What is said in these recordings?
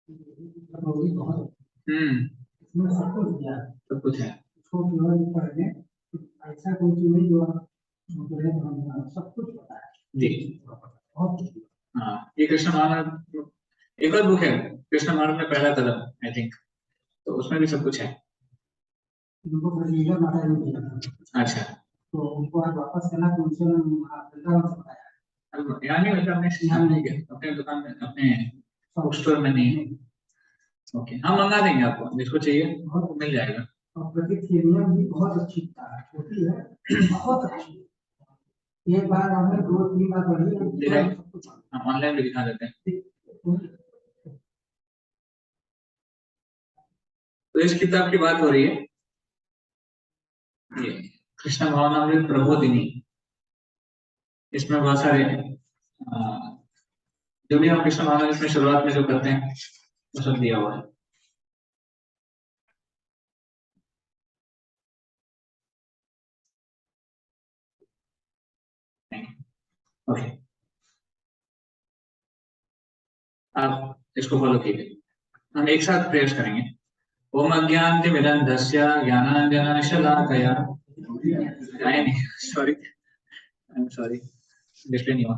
इसमें सब कुछ दिया है, सब कुछ है। इसको केवल पढ़ने ऐसा कोई चीज नहीं जो सब कुछ पता है जी। बहुत। हाँ, ये कृष्ण महाराज एक और बुक है, कृष्ण महाराज में पहला कदम, आई थिंक, तो उसमें भी सब कुछ है। उनको लीला माता ने दिया था, अच्छा, तो उनको आज वापस करना तो उनसे वृंदावन से बताया। यहाँ नहीं मिलता, अपने यहाँ नहीं गया, अपने दुकान में, अपने बुक स्टोर में नहीं। ओके, हम मंगा देंगे आपको, जिसको चाहिए वो मिल जाएगा। और प्रतिक्रिया भी बहुत अच्छी होती है, बहुत अच्छी। एक बार हमने 2-3 बार पढ़ी, हम ऑनलाइन भी दिखा देते हैं। तो इस किताब की बात हो रही है, ये कृष्ण भावनामृत प्रबोधिनी। इसमें बहुत सारे जो भी हम कृष्ण भावनामृत में शुरुआत में जो करते हैं वो सब दिया हुआ है। ओके, आप इसको फॉलो कीजिए, हम एक साथ प्रयास करेंगे। ओम अज्ञानतिमिरन्धस्य ज्ञानाञ्जनशलाकया, sorry, I am sorry, display नहीं हुआ।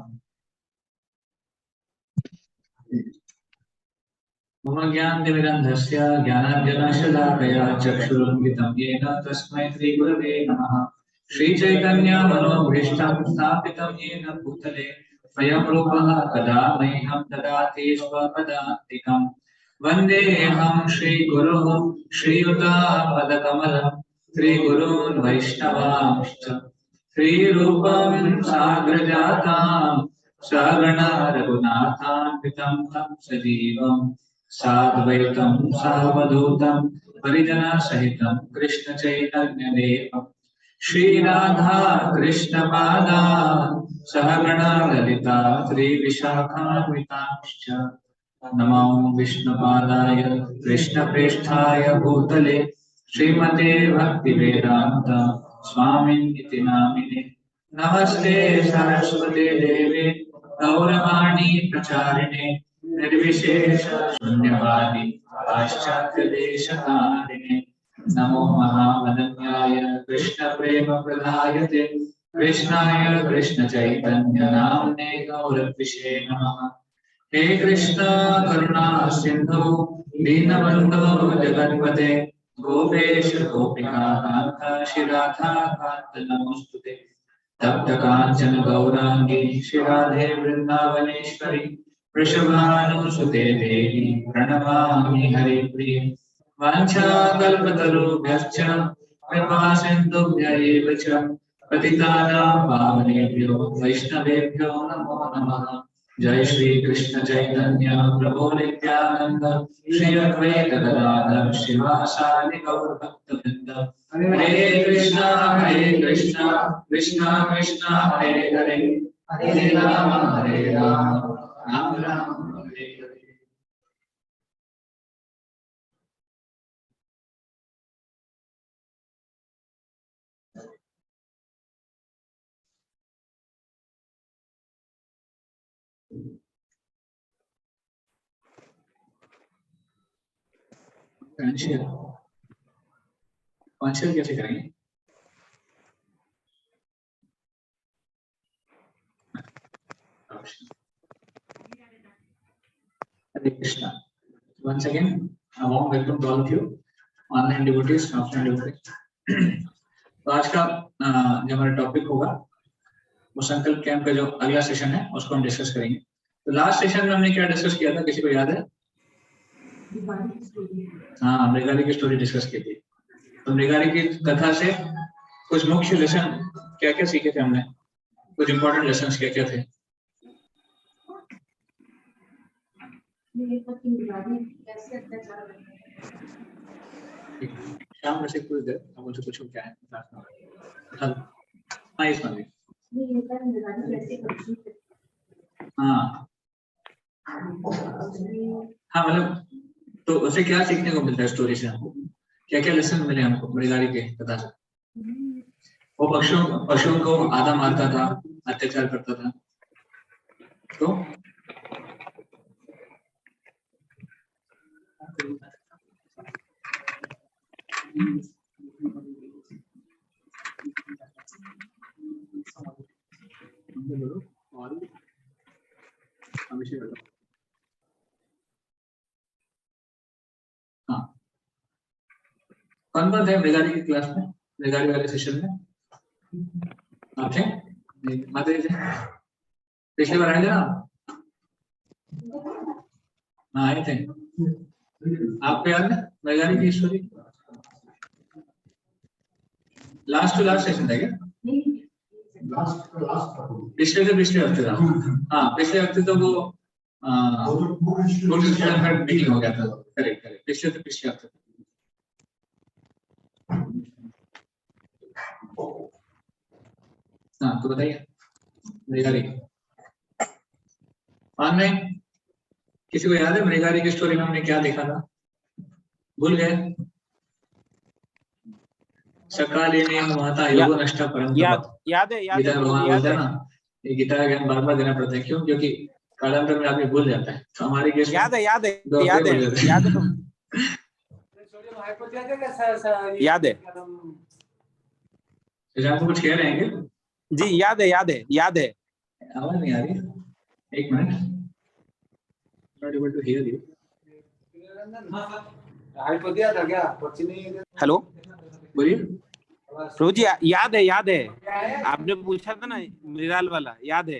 ओम अज्ञानतिमिरन्धस्य ज्ञानाञ्जनशलाकया चक्षुरुन्मिलितं येन तस्मै श्रीगुरवे नमः। श्रीचैतन्यमनोभीष्टं स्थापितं येन भूतले स्वयं रूपः कदा मह्यं ददाति स्वपदान्तिकम्। वन्देऽहं श्रीगुरुः श्रीयुतापदकमलं श्रीगुरून् वैष्णवांश्च श्रीरूपं साग्रजातां सगणा रघुनाथान्वितं तं सजीवं साद्वैतं सावधूतं परिजनसहितं कृष्णचैतन्यदेवं श्रीराधा कृष्णपादान् सहगणा ललिता श्रीविशाखान्वितांश्च नमो विष्णुपादाय कृष्णप्रेष्ठाय भूतले श्रीमते भक्तिवेदान्त स्वामिनिति नामिने। नमस्ते सरस्वते देवे गौरवाणी प्रचारिणे निर्विशेष शून्यवादी पाश्चात्यदेशकारिणे। नमो महावदन्याय कृष्ण प्रेम प्रदायते कृष्णाय कृष्ण चैतन्य नाम्ने गौरविषे नमः। हे कृष्ण करुणा सिंधु दीनबंधो जगत्पते गोपेश गोपिका कांत श्रीराधा कांत नमोस्तुते। तप्त कांचन गौरांगी श्रीराधे वृंदावनेश्वरी वृषभानुसुते देवी प्रणमामि हरिप्रिये। वाञ्छाकल्पतरुभ्यश्च कृपा सिन्धुभ्य एव च पतितानां पावनेभ्यो वैष्णवेभ्यो नमो नमः। जय श्री कृष्ण चैतन्य प्रभु नित्यानंद श्री अद्वैत गदाधर श्रीवासादि गौर भक्तवृंद। हरे कृष्णा कृष्णा कृष्णा हरे हरे हरे राम राम राम हरे हरे। कॉन्शियल कैसे करेंगे? Hare Krishna. Once again, a warm welcome to all of you, online devotees, offline devotees. तो आज का जो हमारा टॉपिक होगा वो संकल्प कैंप का जो अगला सेशन है उसको हम डिस्कस करेंगे। तो लास्ट सेशन में हमने क्या डिस्कस किया था, किसी को याद है? हाँ, मृगाली की स्टोरी डिस्कस की थी। तो मृगाली की कथा से कुछ मुख्य लेसन क्या क्या सीखे थे हमने, कुछ इंपॉर्टेंट लेसन क्या क्या थे? शाम में से कुछ देर हम मुझे पूछो क्या है। हाँ, इस में हाँ हाँ, मतलब तो उसे क्या सीखने को मिलता है स्टोरी से, हमको क्या क्या लेसन मिले हमको मृगाली के कथा से? वो पशुओं को आधा मारता था, अत्याचार करता था, तो हाँ, कौन कौन थे मृगारी की क्लास में, मृगारी वाले सेशन में? आप थे? माता जी थे? पिछली बार आए थे ना? हाँ आए थे। आपको याद है मृगारी की story? Last to last session था क्या? पिछले से पिछले हफ्ते था। हाँ पिछले हफ्ते तो वो मीटिंग हो गया था। करेक्ट करेक्ट, पिछले से पिछले हफ्ते। हाँ तो बताइए मृगारी में किसी को याद है मृगारी की स्टोरी में हमने क्या देखा था? भूल गए? सकाले ने माता योग नष्ट परम याद है भगवान बोलते हैं ना, ये गीता का ज्ञान बार बार देना पड़ता है। क्यों? क्योंकि कालांतर में आदमी भूल जाता है। तो हमारी केस याद है आपको कुछ कह रहे हैं क्या? जी याद है। आवाज नहीं आ रही, एक minute. Not able to hear you. Hello बोलिए। प्रभु जी याद है आपने पूछा था ना मृगाल वाला, याद है?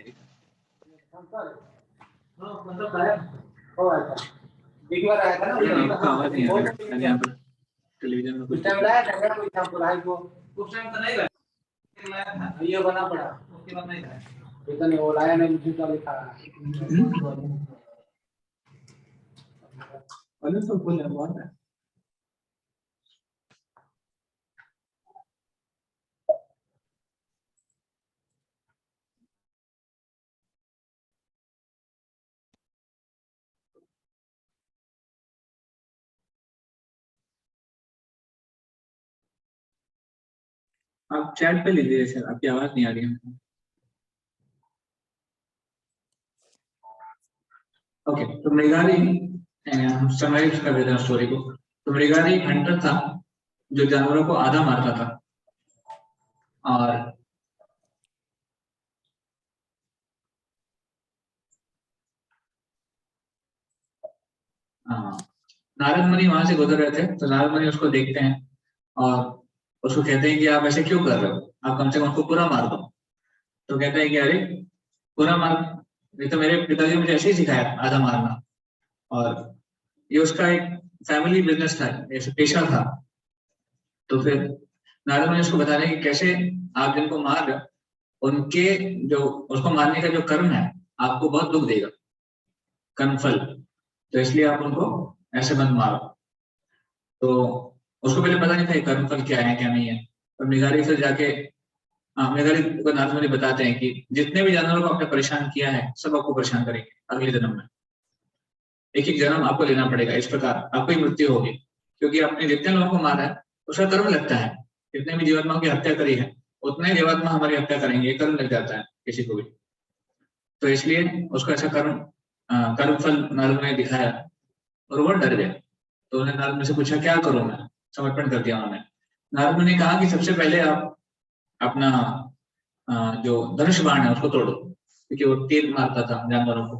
एक बार आया था ना, आवाज नहीं आ रही यहाँ पर टेलीविजन में। उस टाइम लाया था क्या कोई था पढ़ाई को? उस टाइम तो नहीं लाया था, ये बना पड़ा, उसके बाद नहीं लाया। इतने वो लाया नहीं, मुझे तो लिखा अलग तो बोल रहा है। आप चैट पे लीजिए सर, आपकी आवाज नहीं आ रही है। ओके, तो मृगारी समराइज कर देते हैं स्टोरी को। तो मृगारी एक हंटर था जो जानवरों को आधा मारता था। और नारद मुनि वहां से गुजर रहे थे, तो नारद मुनि उसको देखते हैं और उसको कहते हैं कि आप ऐसे क्यों कर रहे हो, आप कम से कम उसको पूरा मार दो। तो कहते हैं कि अरे पूरा मार, ये तो मेरे पिताजी ने मुझे ऐसे ही सिखाया आधा मारना, और ये उसका एक फैमिली बिजनेस था, ऐसे पेशा था। तो फिर नारद मुनि उसको बताने कि कैसे आप जिनको मार रहे हो उनके जो उसको मारने का जो कर्म है आपको बहुत दुख देगा, कर्मफल, तो इसलिए आप उनको ऐसे मत मारो। तो उसको पहले पता नहीं था कर्मफल क्या है क्या नहीं है। और मृगारी फिर जाके मृगारी को नारद मुनि बताते हैं कि जितने भी जानवरों को आपने परेशान किया है सब आपको परेशान करेंगे अगले जन्म में। एक एक जन्म आपको लेना पड़ेगा, इस प्रकार आपको ही मृत्यु होगी, क्योंकि आपने जितने लोगों को मारा है उसका कर्म लगता है। जितने भी जीवात्माओं की हत्या करी है उतने जीवात्मा हमारी हत्या करेंगे, कर्म लग जाता है किसी को भी। तो इसलिए उसको ऐसा कर्मफल नारद ने दिखाया और वो डर गए। तो उन्होंने नारद से पूछा क्या करूं मैं, समर्पण कर दिया उन्होंने। नारद ने कहा कि सबसे पहले आप अपना जो धनुष बाण है उसको तोड़ो, क्योंकि वो तीर मारता था जानवरों को,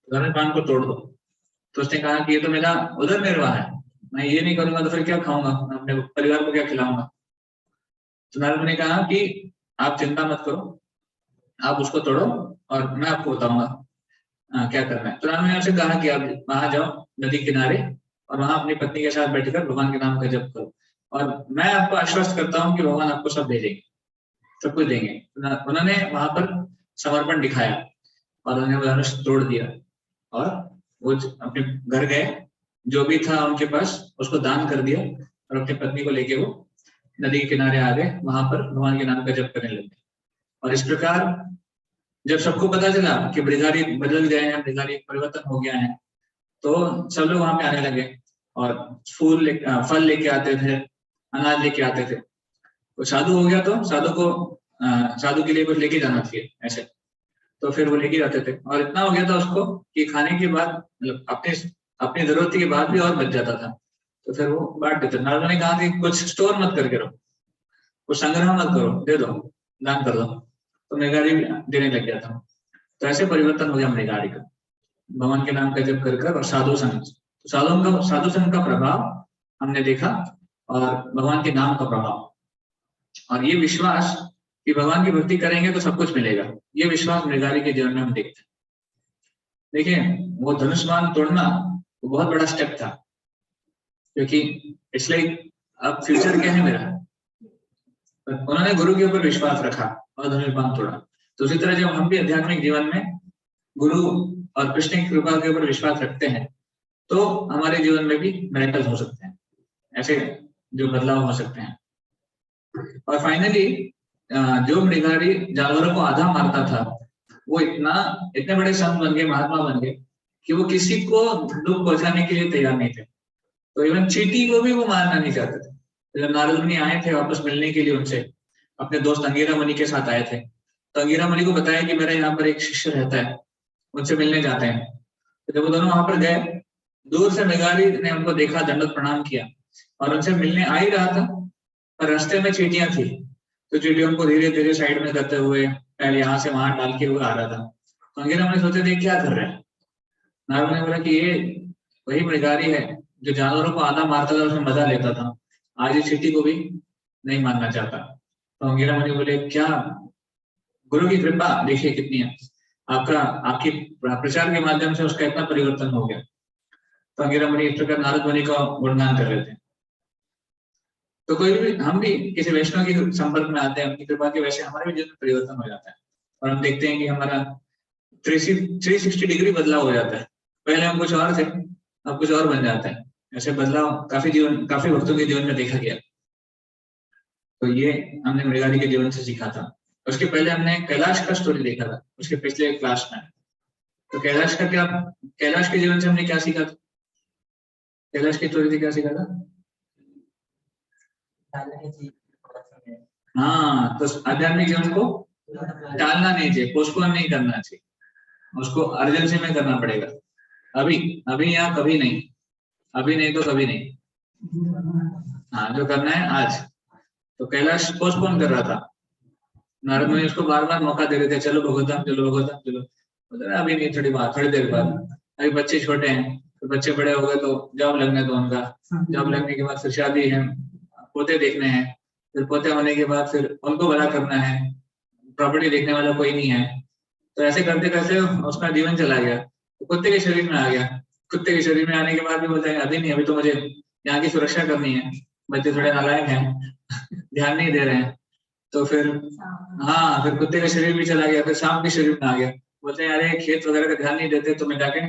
धनुष बाण को तोड़ दो। तो उसने कहा कि ये तो मेरा उदर निर्वाह है, मैं ये नहीं करूंगा तो फिर क्या खाऊंगा, मैं अपने परिवार को क्या खिलाऊंगा। तो नारद ने कहा कि आप चिंता मत करो, आप उसको तोड़ो और मैं आपको बताऊंगा क्या करना है। तो नारद ने उनसे कहा कि आप वहां जाओ नदी किनारे और वहां अपनी पत्नी के साथ बैठकर भगवान के नाम का जप करो, और मैं आपको आश्वस्त करता हूँ कि भगवान आपको सब भेजेंगे, सब कुछ देंगे। उन्होंने वहां पर समर्पण दिखाया और उन्होंने धनुष तोड़ दिया और वो अपने घर गए, जो भी था उनके पास उसको दान कर दिया और अपनी पत्नी को लेके वो नदी के किनारे आ गए, वहां पर भगवान के नाम का जप करने लगे। और इस प्रकार जब सबको पता चला कि मृगारी बदल गए हैं, मृगारी परिवर्तन हो गया है, तो सब लोग वहां पे आने लगे और फल लेके आते थे, अनाज लेके आते थे। तो साधु हो गया तो साधु को साधु के लिए कुछ लेके जाना चाहिए ऐसे, तो फिर वो लेके जाते थे। और इतना हो गया था उसको कि खाने के बाद मतलब अपने अपनी जरूरत के बाद भी और बच जाता था, तो फिर वो बांट देते। नारद मुनि ने कहा कि कुछ स्टोर मत करके रखो, कुछ संग्रह मत करो, दे दो, दान कर दो। तो मृगारी देने लग गया था। तो ऐसे परिवर्तन हो गया मृगारी का, भगवान के नाम का जप कर कर और साधु संग, साधु संग का प्रभाव हमने देखा और भगवान के नाम का प्रभाव, और ये विश्वास कि भगवान की भक्ति करेंगे तो सब कुछ मिलेगा, ये विश्वास मृगारी के जीवन में हम देखते हैं। देखिए वो धनुष बाण तोड़ना वो बहुत बड़ा स्टेप था, क्योंकि इट्स लाइक अब फ्यूचर क्या है मेरा, उन्होंने गुरु के ऊपर विश्वास रखा और धनुष बाण तोड़ा। तो उसी तरह जब हम भी आध्यात्मिक जीवन में गुरु और कृष्ण की कृपा के ऊपर विश्वास रखते हैं तो हमारे जीवन में भी मिरेकल्स हो सकते हैं, ऐसे जो बदलाव हो सकते हैं। और फाइनली जो मृगारी जानवरों को आधा मारता था वो इतने बड़े संत बन गए, महात्मा बन गए कि वो किसी को दुख पहुंचाने के लिए तैयार नहीं थे। तो इवन चींटी को भी वो मारना नहीं चाहते थे। जब नारद मुनि आए थे वापस मिलने के लिए उनसे, अपने दोस्त अंगिरा मुनि के साथ आए थे, तो अंगिरा मुनि को बताया कि मेरा यहाँ पर एक शिष्य रहता है, उनसे मिलने जाते हैं। तो जब वो दोनों वहां पर गए, दूर से मृगारी ने उनको देखा, दंडवत प्रणाम किया और उनसे मिलने आ ही रहा था, पर रास्ते में चींटियां थी, तो चींटियों को धीरे धीरे साइड में करते हुए पहले यहाँ से वहां डाल के हुए आ रहा था। तो अंगिरा मुनि सोचे थे क्या कर रहे हैं। नारद ने बोला कि ये वही मृगारी है जो जानवरों को आधा मारता था, उसमें मजा लेता था, आज ये चींटी को भी नहीं मारना चाहता। तो अंगिरा मुनि बोले क्या गुरु की कृपा देखिए कितनी है, आपकी प्रचार के माध्यम से उसका इतना परिवर्तन हो गया। तो अंगिरा मुनि इस प्रकार नारद मुनि का गुणगान कर रहे थे। तो कोई भी हम भी किसी वैष्णव के संपर्क में आते हैं, उनकी कृपा के वैसे हमारे भी जीवन में परिवर्तन हो जाता है और हम देखते हैं कि हमारा 360 डिग्री बदलाव हो जाता है। पहले हम कुछ और थे, अब कुछ और बन जाता है। ऐसे बदलाव काफी भक्तों के जीवन में देखा गया। तो ये हमने मृगारी के जीवन से सीखा था। उसके पहले हमने कैलाश का स्टोरी देखा था उसके पिछले क्लास में। तो कैलाश के जीवन से हमने क्या सीखा था, कैलाश की स्टोरी से क्या सीखा था? हाँ, तो आध्यात्मिक जीवन को टालना नहीं चाहिए, पोस्टपोन नहीं करना चाहिए, उसको अर्जेंसी में करना पड़ेगा। अभी या कभी नहीं, अभी नहीं तो कभी नहीं। हाँ, जो करना है आज। तो कैलाश पोस्टपोन कर रहा था, नारद मुनि उसको बार बार मौका दे रहे थे, चलो भगवतम चलो भगवतम चलो, अभी नहीं, थोड़ी देर बाद, अभी बच्चे छोटे हैं, तो बच्चे बड़े हो गए तो जॉब लगने दो उनका, जॉब लगने के बाद फिर शादी है, पोते देखने हैं, फिर पोते होने के बाद फिर उनको बड़ा करना है, प्रॉपर्टी देखने वाला कोई नहीं है। तो ऐसे करते करते उसका जीवन चला गया, तो कुत्ते के शरीर में आ गया। कुत्ते के शरीर में आने के बाद भी बोलते हैं अभी नहीं, अभी तो मुझे यहाँ की सुरक्षा करनी है, बच्चे थोड़े नालायक हैं ध्यान नहीं दे रहे हैं। तो फिर हाँ, फिर कुत्ते का शरीर भी चला गया, फिर सांप के शरीर में आ गया, बोलते हैं अरे खेत वगैरह का ध्यान नहीं देते तो मैं जाके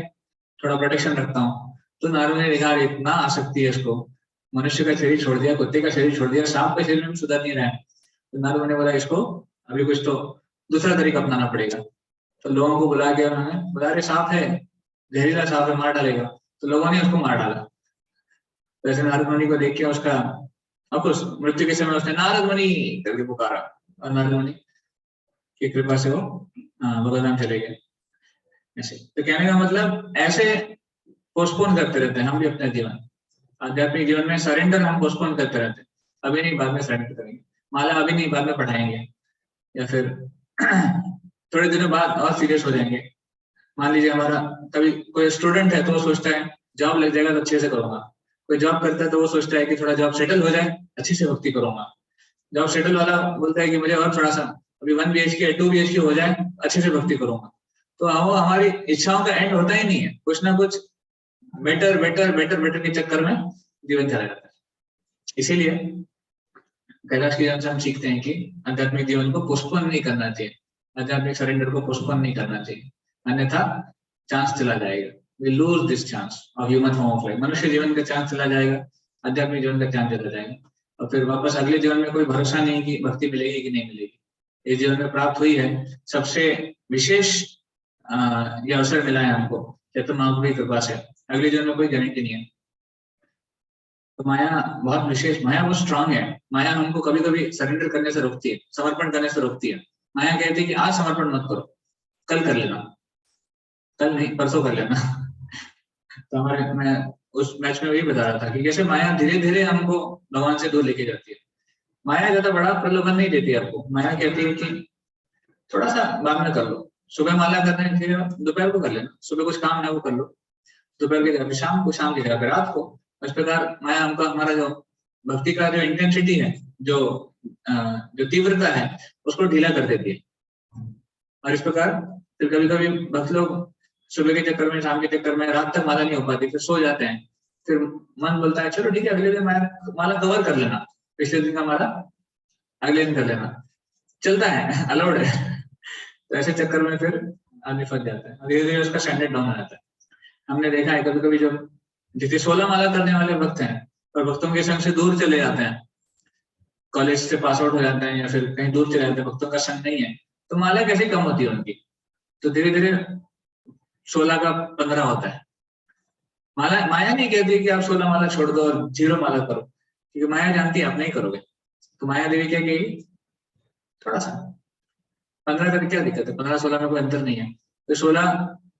थोड़ा प्रोटेक्शन रखता हूँ। तो नारद ने देखा इतना आसक्ति है इसको, मनुष्य का शरीर छोड़ दिया, कुत्ते का शरीर छोड़ दिया, सांप के शरीर में सुधर नहीं रहा है। तो नारद ने बोला इसको अभी कुछ तो दूसरा तरीका अपनाना पड़ेगा। तो लोगों को बुला के उन्होंने बोला अरे सांप है, जहरीला सांप है, मार डालेगा। तो लोगों ने उसको मार डाला। वैसे नारद मुनि को देख के उसका अब उस मृत्यु के समय उसने नारद मुनि करके पुकारा और नारद मुनि की कृपा से वो भगवान चले गए। ऐसे तो कहने का मतलब ऐसे पोस्टपोन करते रहते हैं हम भी अपने जीवन, आध्यात्मिक जीवन में सरेंडर हम पोस्टपोन करते रहते हैं। अभी नहीं, बाद में सरेंडर करेंगे, माला अभी नहीं, बाद में पढ़ाएंगे, या फिर थोड़े दिनों बाद और सीरियस हो जाएंगे। मान लीजिए हमारा कभी कोई स्टूडेंट है तो वो सोचता है जॉब लग जाएगा तो अच्छे से करूंगा, कोई जॉब करता है तो वो सोचता है कि थोड़ा जॉब सेटल हो जाए अच्छे से भक्ति करूंगा। जॉब सेटल वाला बोलता है कि मुझे और थोड़ा सा अभी 1 BHK 2 BHK हो जाए अच्छे से भक्ति करूंगा। तो वो हमारी इच्छाओं का एंड होता ही नहीं है, कुछ ना कुछ बेटर के चक्कर में जीवन चला जाता है। इसीलिए कैलाश के जीवन से हम सीखते हैं कि आध्यात्मिक जीवन को पोस्टपोन नहीं करना चाहिए, आध्यात्मिक सरेंडर को पोस्टपोन नहीं करना चाहिए, अन्यथा चांस चला जाएगा। We lose this chance of human form of life. मनुष्य जीवन का चांस चला जाएगा, आध्यात्मिक जीवन का चांस चला जाएगा, और फिर वापस अगले जीवन में कोई भरोसा नहीं कि भक्ति मिलेगी कि नहीं मिलेगी। इस जीवन में प्राप्त हुई है, सबसे विशेष ये अवसर मिला है हमको चैतन्य महाप्रभु की कृपा से, अगले जीवन में कोई गारंटी नहीं है। तो माया बहुत विशेष, माया बहुत स्ट्रांग है। माया हमको कभी कभी सरेंडर करने से रोकती है, समर्पण करने से रोकती है। माया कहती है कि आज समर्पण मत करो, कल कर लेना, कल नहीं परसों कर लेना तो हमारे मैं उस मैच में वही बता रहा था कि कैसे माया धीरे धीरे हमको भगवान से दूर लेके जाती है। माया ज्यादा बड़ा प्रलोभन नहीं देती आपको। माया कहती है कि थोड़ा सा बाद में कर लो, सुबह माला करना है फिर दोपहर को कर लेना, सुबह कुछ काम है वो कर लो, दोपहर की जगह पे शाम को, शाम की जगह पे रात को। इस प्रकार माया हमको हमारा जो भक्ति का जो इंटेंसिटी है, जो तीव्रता है, उसको ढीला कर देती है। और इस प्रकार फिर कभी कभी भक्त लोग सुबह के चक्कर में, शाम के चक्कर में रात तक माला नहीं हो पाती, फिर सो जाते हैं। फिर मन बोलता है चलो ठीक है अगले दिन माला कवर कर लेना, पिछले दिन का माला अगले दिन कर लेना, चलता है, अलाउड है। तो ऐसे चक्कर में फिर आदमी फंस जाता है, धीरे धीरे उसका स्टैंडर्ड डाउन हो जाता है। हमने देखा है कभी कभी जब जितने 16 माला करने वाले भक्त हैं और भक्तों के संग से दूर चले जाते हैं, कॉलेज से पास आउट हो जाते हैं या फिर कहीं दूर चले जाते हैं, भक्तों का संग नहीं है, तो माला कैसे कम होती है उनकी। तो धीरे धीरे 16 का 15 होता है। माया नहीं कहती कि आप 16 माला छोड़ दो और 0 माला करो, क्योंकि माया जानती है आप नहीं करोगे। तो माया देवी क्या कहेगी, थोड़ा सा 15 का क्या दिक्कत है, 15-16 में कोई अंतर नहीं है। तो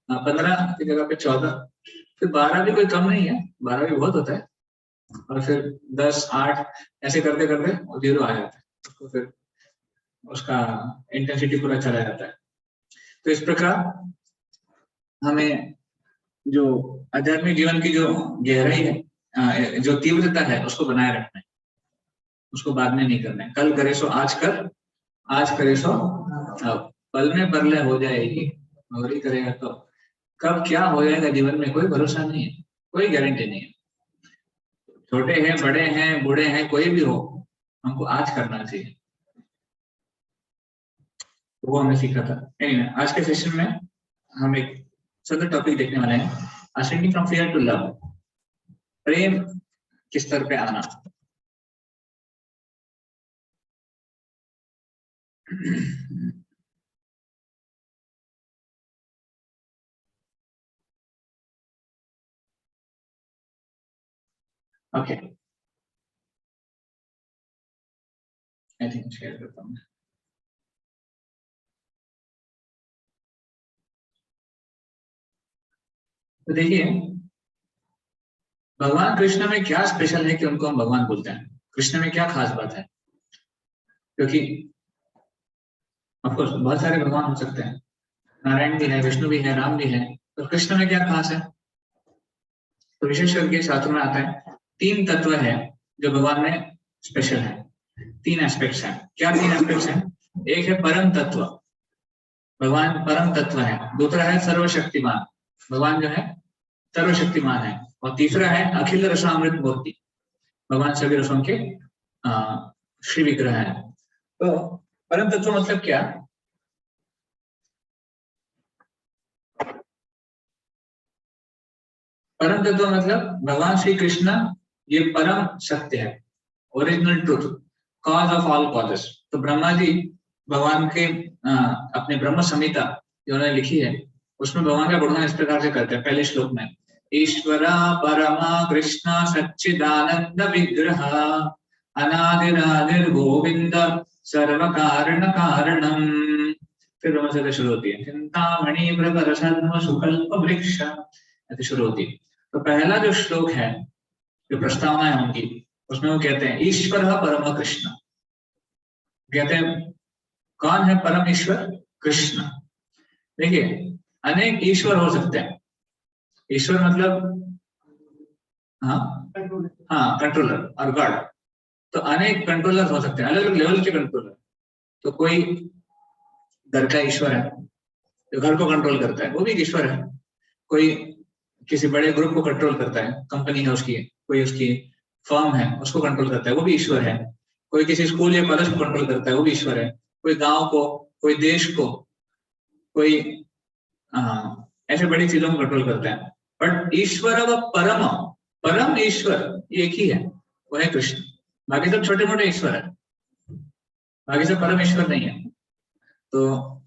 15 की जगह पे 14, फिर 12 भी कोई कम नहीं है, 12 भी बहुत होता है। और फिर 10, 8 ऐसे करते करते 0 आ जाता है, तो फिर उसका इंटेंसिटी पूरा चला जाता है। तो इस प्रकार हमें जो आध्यात्मिक जीवन की जो गहराई है, जो तीव्रता है, उसको बनाए रखना है, उसको बाद में नहीं करना है। कल करे सो आज कर, आज करे सो अब, पल में परलय हो जाएगी, और ही करेगा तो कब क्या हो जाएगा जीवन में कोई भरोसा नहीं है, कोई गारंटी नहीं है। छोटे हैं, बड़े हैं, बूढ़े हैं, कोई भी हो, हमको आज करना चाहिए। वो हमने सीखा था। anyway, आज के सेशन में हम एक सुंदर टॉपिक देखने वाले हैं, ascending from fear to love, प्रेम किस स्तर पे आना। ओके, आई थिंक शेयर करता हूँ। तो देखिए भगवान कृष्ण में क्या स्पेशल है कि उनको हम भगवान बोलते हैं। कृष्ण में क्या खास बात है, क्योंकि ऑफकोर्स बहुत सारे भगवान हो सकते हैं, नारायण भी है, विष्णु भी है, राम भी है, तो कृष्ण में क्या खास है। तो विशेष करके शास्त्र में आता है 3 तत्व है जो भगवान में स्पेशल है, 3 एस्पेक्ट्स हैं। क्या 3 एस्पेक्ट्स हैं? एक है परम तत्व, भगवान परम तत्व है। दूसरा है सर्वशक्तिमान, भगवान जो है सर्वशक्तिमान है। और तीसरा है अखिल रसामृत मूर्ति, भगवान सभी रसों के श्री विग्रह है। तो परम तत्व मतलब क्या? परम तत्व मतलब भगवान श्री कृष्ण ये परम सत्य है, original truth, cause of all causes. तो ब्रह्मा जी भगवान के अपने ब्रह्म संहिता जो उन्होंने लिखी है, उसमें भगवान का वर्णन इस प्रकार से करते हैं पहले श्लोक में, ईश्वरा परमा कृष्ण सच्चिदानंद विग्रह अनादिरादिर गोविंद सर्व कारण कारणम। फिर ब्रह्म से शुरू होती है, चिंतामणि प्रकर सद्म सुकल्प वृक्ष, ऐसे शुरू होती है। तो पहला जो श्लोक है, जो प्रस्तावना है उनकी, उसमें वो कहते हैं ईश्वर परम कृष्ण। कहते हैं कौन है परम ईश्वर? कृष्ण। देखिए अनेक ईश्वर हो सकते हैं, ईश्वर मतलब हाँ कंट्रोलर और गॉड। तो अनेक कंट्रोलर हो सकते हैं, अलग अलग लेवल के कंट्रोलर। तो कोई घर का ईश्वर है जो घर को कंट्रोल करता है, वो भी ईश्वर है। कोई किसी बड़े ग्रुप को कंट्रोल करता है, कंपनी है उसकी, कोई उसकी फर्म है उसको कंट्रोल करता है, वो भी ईश्वर है। कोई किसी स्कूल या कॉलेज को कंट्रोल करता है, वो भी ईश्वर है। कोई गांव को, कोई देश को, कोई ऐसे बड़ी चीजों को कंट्रोल करता है। बट ईश्वर व परम ईश्वर एक ही है, वो है कृष्ण। बाकी सब छोटे मोटे ईश्वर है, बाकी सब परम ईश्वर नहीं है। तो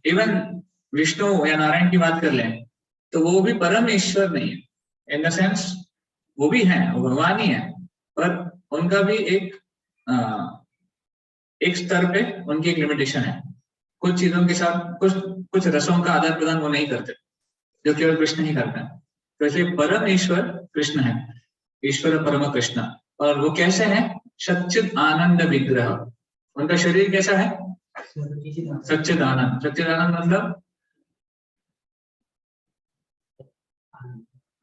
इवन विष्णु या नारायण की बात कर लें तो वो भी परम ईश्वर नहीं है, इन द सेंस वो भी है, वो भगवान ही है, पर उनका भी एक स्तर पे उनकी एक लिमिटेशन है। कुछ चीजों के साथ कुछ रसों का आदान प्रदान वो नहीं करते, जो केवल कृष्ण ही करते हैं। तो इसलिए परम ईश्वर कृष्ण है, ईश्वर परम कृष्ण। और वो कैसे है? सच्चिद आनंद विग्रह। उनका शरीर कैसा है? सच्चिद आनंद। सच्चिद आनंद मतलब,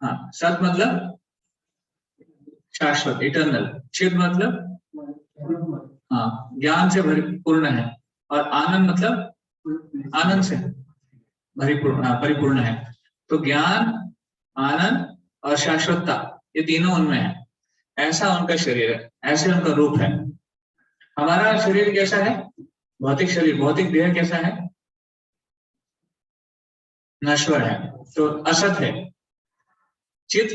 हाँ, सत मतलब शाश्वत, इटर्नल। चिद मतलब हाँ, ज्ञान से परिपूर्ण है। और आनंद मतलब आनंद से परिपूर्ण है। तो ज्ञान, आनंद और शाश्वतता, ये तीनों उनमें है। ऐसा उनका शरीर है, ऐसे उनका रूप है। हमारा शरीर कैसा है? भौतिक शरीर, भौतिक देह कैसा है? नश्वर है, तो असत है। चित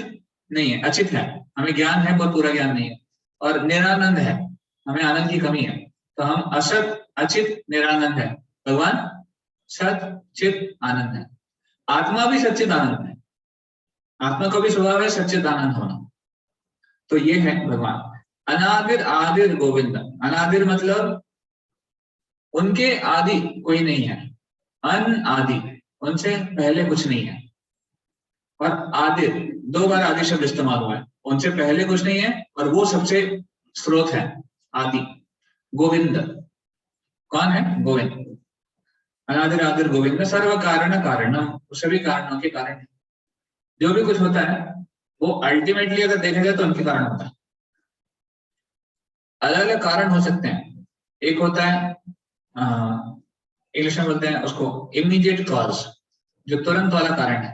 नहीं है, अचित है। हमें ज्ञान है पर पूरा ज्ञान नहीं है। और निरानंद है, हमें आनंद की कमी है। तो हम असत, अचित, निरानंद है। भगवान सत चित आनंद है। आत्मा भी सच्चित आनंद है। आत्मा का भी स्वभाव है सच्चित आनंद होना। तो ये है भगवान। अनादिर आदिर गोविंद। अनादिर मतलब उनके आदि कोई नहीं है। अन आदि, उनसे पहले कुछ नहीं है। और आदिर, दो बार आदि शब्द इस्तेमाल हुआ है। उनसे पहले कुछ नहीं है और वो सबसे स्रोत है, आदि। गोविंद, कौन है? गोविंद। अनादिर आदिर गोविंद, सर्व कारण कारणम, सभी कारणों के कारण है। जो भी कुछ होता है वो अल्टीमेटली अगर देखा जाए तो उनके कारण होता है। अलग अलग कारण हो सकते हैं। एक होता है इंग्लिश में बोलते हैं उसको इमीडिएट कॉज, जो तुरंत वाला कारण है।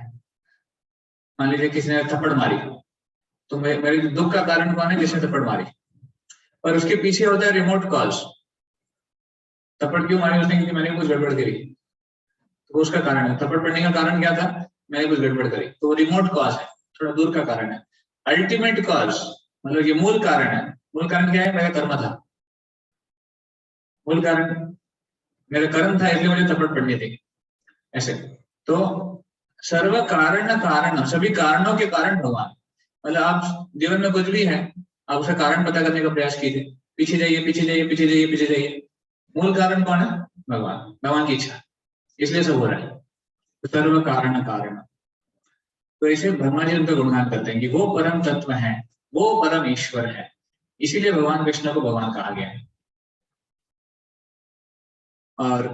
मान लीजिए किसी ने थप्पड़ मारी, तो मेरे दुख का कारण कौन है? जिसने थप्पड़ मारी। और उसके पीछे होता है रिमोट कॉज। थप्पड़ क्यों मारी उसने? क्योंकि मैंने कुछ गड़बड़ करी, तो वो उसका कारण है। थप्पड़ पड़ने का कारण क्या था? मैंने कुछ गड़बड़ करी, तो वो रिमोट कॉज है, थोड़ा दूर का कारण है। अल्टीमेट कॉज मतलब ये मूल कारण है। मूल कारण क्या है? मेरा कर्म था। मूल कारण मेरा कर्म था, इसलिए मुझे थप्पड़ पड़नी थी। ऐसे तो सर्व कारण कारण, सभी कारणों के कारण भगवान। मतलब आप जीवन में कुछ भी है, आप उसका कारण पता करने का प्रयास कीजिए। पीछे जाइए, पीछे जाइए, पीछे जाइए, पीछे जाइए। मूल कारण कौन है? भगवान, भगवान की इच्छा, इसलिए सब हो रहा है। सर्व कारण कारण। तो इसे ब्रह्मा जी उनका गुणगान करते हैं कि वो परम तत्व है, वो परम ईश्वर है। इसीलिए भगवान कृष्ण को भगवान कहा गया है। और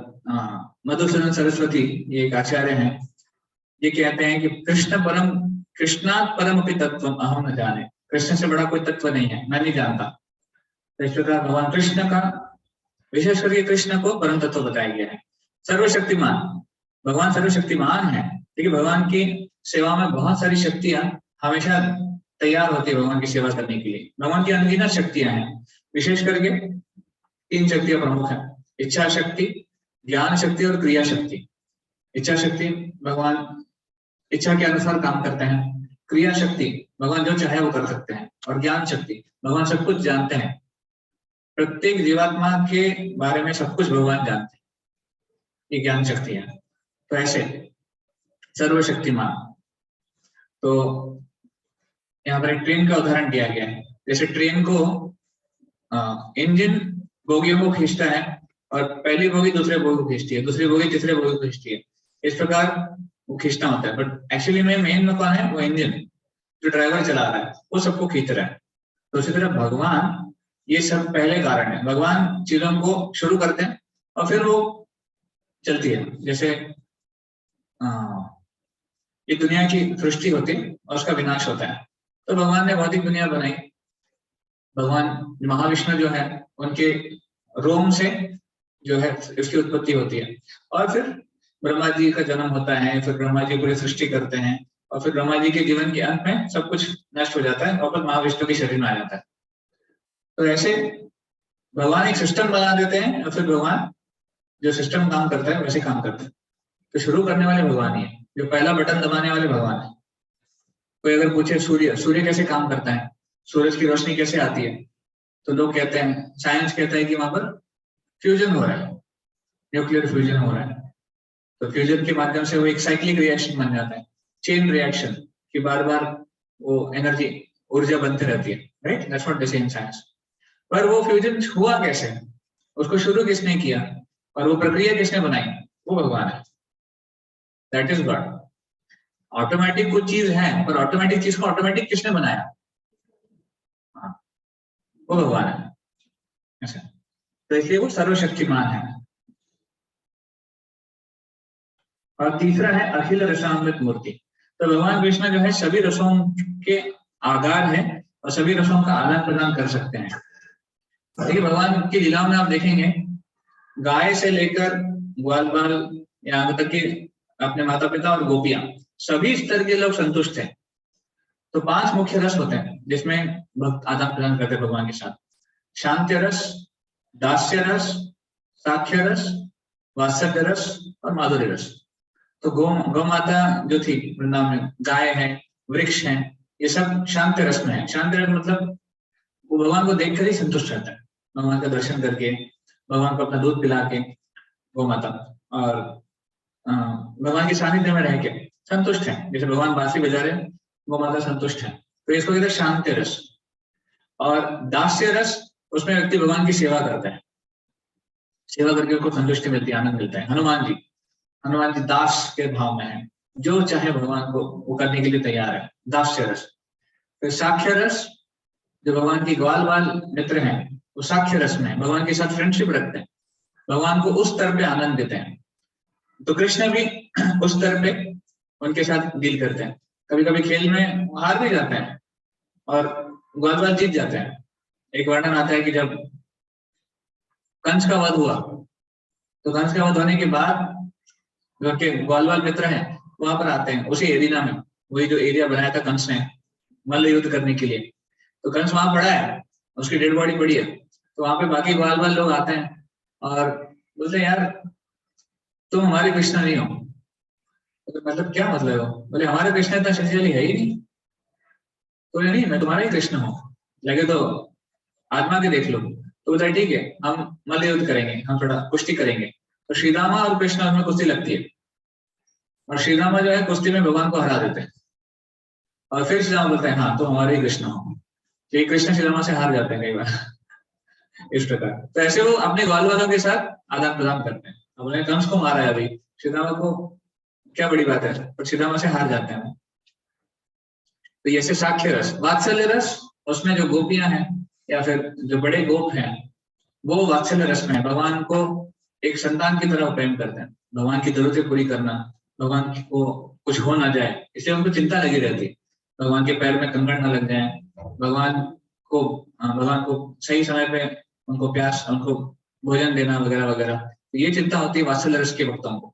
मधुसूदन सरस्वती, ये एक आचार्य हैं, ये कहते हैं कि कृष्णात् परम अपि तत्व अहम न जाने। कृष्ण से बड़ा कोई तत्व नहीं है, मैं नहीं जानता। तो इस प्रकार भगवान कृष्ण का, विशेष करके कृष्ण को परम तत्व बताया गया है। सर्वशक्तिमान, भगवान सर्वशक्तिमान है। देखिए भगवान की सेवा में बहुत सारी शक्तियां हमेशा तैयार होती है भगवान की सेवा करने के लिए। भगवान की अनगिनत शक्तियां हैं। विशेष करके 3 शक्तियां प्रमुख है: इच्छा शक्ति, ज्ञान शक्ति और क्रिया शक्ति। इच्छा शक्ति, भगवान इच्छा के अनुसार काम करते हैं। क्रिया शक्ति, भगवान जो चाहे वो कर सकते हैं। और ज्ञान शक्ति, भगवान सब कुछ जानते हैं। प्रत्येक जीवात्मा के बारे में सब कुछ भगवान जानते हैं। ये ज्ञान शक्ति है। तो ऐसे सर्वशक्तिमान। तो यहाँ पर एक ट्रेन का उदाहरण दिया गया है। जैसे ट्रेन को इंजन बोगियों को खींचता है, और पहली बोगी दूसरे बोगी को खींचती है, दूसरी बोगी तीसरे बोगी को खींचती है। इस प्रकार वो खींचना होता है। बट एक्चुअली में मेन में कौन है? वो इंजन, जो ड्राइवर चला रहा है, वो सबको खींच रहा है। तो उसी तरह भगवान, ये सब पहले कारण है। भगवान चीजों को शुरू करते हैं और फिर वो चलती है। जैसे ये दुनिया की सृष्टि होती है और उसका विनाश होता है। तो भगवान ने भौतिक दुनिया बनाई। भगवान महाविष्णु जो है, उनके रोम से जो है इसकी उत्पत्ति होती है। और फिर ब्रह्मा जी का जन्म होता है, फिर ब्रह्मा जी पूरी सृष्टि करते हैं, और फिर ब्रह्मा जी के जीवन के अंत में सब कुछ नष्ट हो जाता है, वापस महाविष्णु के शरीर में आ जाता है। तो ऐसे भगवान एक सिस्टम बना देते हैं, और फिर भगवान जो सिस्टम काम करता है वैसे काम करते हैं। तो शुरू करने वाले भगवान ही है, जो पहला बटन दबाने वाले भगवान है। कोई अगर पूछे सूर्य कैसे काम करता है, सूरज की रोशनी कैसे आती है, तो लोग कहते हैं, साइंस कहता है कि वहां पर फ्यूजन हो रहा है, न्यूक्लियर फ्यूजन हो रहा है। तो फ्यूजन के माध्यम से वो एक साइक्लिक रिएक्शन बन जाता है, चेन रिएक्शन, कि बार बार वो एनर्जी, ऊर्जा बनती रहती है। राइट, दैट्स व्हाट दे से इन साइंस। पर वो फ्यूजन हुआ कैसे, उसको शुरू किसने किया, और वो प्रक्रिया किसने बनाई? वो भगवान है, दैट इज गॉड। ऑटोमेटिक कुछ चीज है, पर ऑटोमेटिक चीज को ऑटोमेटिक किसने बनाया? हाँ, वो भगवान है। ऐसा, तो इसलिए वो सर्वशक्तिमान है। और तीसरा है अखिल रसामृत मूर्ति। तो भगवान कृष्ण जो है सभी रसों के आधार है और सभी रसों का आदान प्रदान कर सकते हैं। देखिए भगवान की लीलाओं में आप देखेंगे, गाय से लेकर ग्वाल बाल यहाँ तक कि अपने माता पिता और गोपियां, सभी स्तर के लोग संतुष्ट हैं। तो 5 मुख्य रस होते हैं जिसमें भक्त आदान प्रदान करते हैं भगवान के साथ। शांत्य रस, दास्य रस, साख्य रस, वात्सल्य रस और माधुर्य रस। तो गौ माता जो थी वृंदावन में, गाय है, वृक्ष है, ये सब शांत रस में है। शांत रस मतलब वो भगवान को देखकर ही संतुष्ट रहता है, भगवान का दर्शन करके, भगवान को अपना दूध पिला के गौ माता, और भगवान के सानिध्य में रह के संतुष्ट है। जैसे भगवान बांसुरी बजा रहे हैं, गौ माता संतुष्ट है, तो इसको कहते हैं शांत रस। और दास्य रस, उसमें व्यक्ति भगवान की सेवा करता है, सेवा करके उसको संतुष्टि मिलती है, आनंद मिलता है। हनुमान जी दास के भाव में है, जो चाहे भगवान को वो करने के लिए तैयार है, दास्य रस। फिर साख्य रस, जो भगवान की ग्वाल बाल मित्र हैं, वो साख्य रस में है, भगवान के साथ फ्रेंडशिप रखते हैं, भगवान को उस स्तर पे आनंद देते हैं। तो कृष्ण भी उस स्तर पे उनके साथ डील करते हैं। कभी कभी खेल में हार भी जाते हैं और ग्वाल बाल जीत जाते हैं। एक वर्णन आता है कि जब कंस का वध हुआ, तो कंस का वध होने के बाद जो के ग्वाल बाल मित्र हैं वहां पर आते हैं, उसी एरिया में, वही जो एरिया बनाया था कंस ने मल्ल युद्ध करने के लिए। तो कंस वहां पड़ा है, उसकी डेड बॉडी पड़ी है, तो वहां पे बाकी ग्वाल बाल लोग आते हैं और बोलते हैं यार तुम हमारे कृष्ण नहीं हो। तो मतलब क्या मतलब हो? बोले हमारे कृष्ण इतना शक्तिशाली है ही नहीं। तो नहीं, मैं तुम्हारा ही कृष्ण हूँ, लगे तो आत्मा के देख लो। तो बोलता है ठीक है, हम मल्ल युद्ध करेंगे, हम थोड़ा कुश्ती करेंगे। तो श्रीदामा और कृष्ण उसमें कुश्ती लगती है, और श्रीदामा जो है कुश्ती में भगवान को हरा देते हैं। और फिर श्रीदामा बोलते हैं हाँ तो हमारे ही कृष्ण हो, कि कृष्ण श्रीदामा से हार जाते हैं कई बार इस प्रकार। तो ऐसे वो अपने ग्वाल वालों के साथ आदान प्रदान करते हैं। अब उन्हें कंस को मारा है अभी, श्रीदामा को क्या बड़ी बात है, पर श्रीदामा से हार जाते हैं। तो ऐसे साख्य रस। वात्सल्य रस, उसमें जो गोपियां हैं या फिर जो बड़े गोप हैं, वो वात्सल्य रस में है, भगवान को एक संतान की तरह प्रेम करते हैं, भगवान की जरूरतें पूरी करना, भगवान को कुछ हो ना जाए इसलिए उनको चिंता लगी रहती, भगवान के पैर में कंकड़ ना लग जाए, भगवान को सही समय पे उनको प्यास, उनको भोजन देना वगैरह वगैरह। तो ये चिंता होती है वात्सल्य रस के भक्तों को,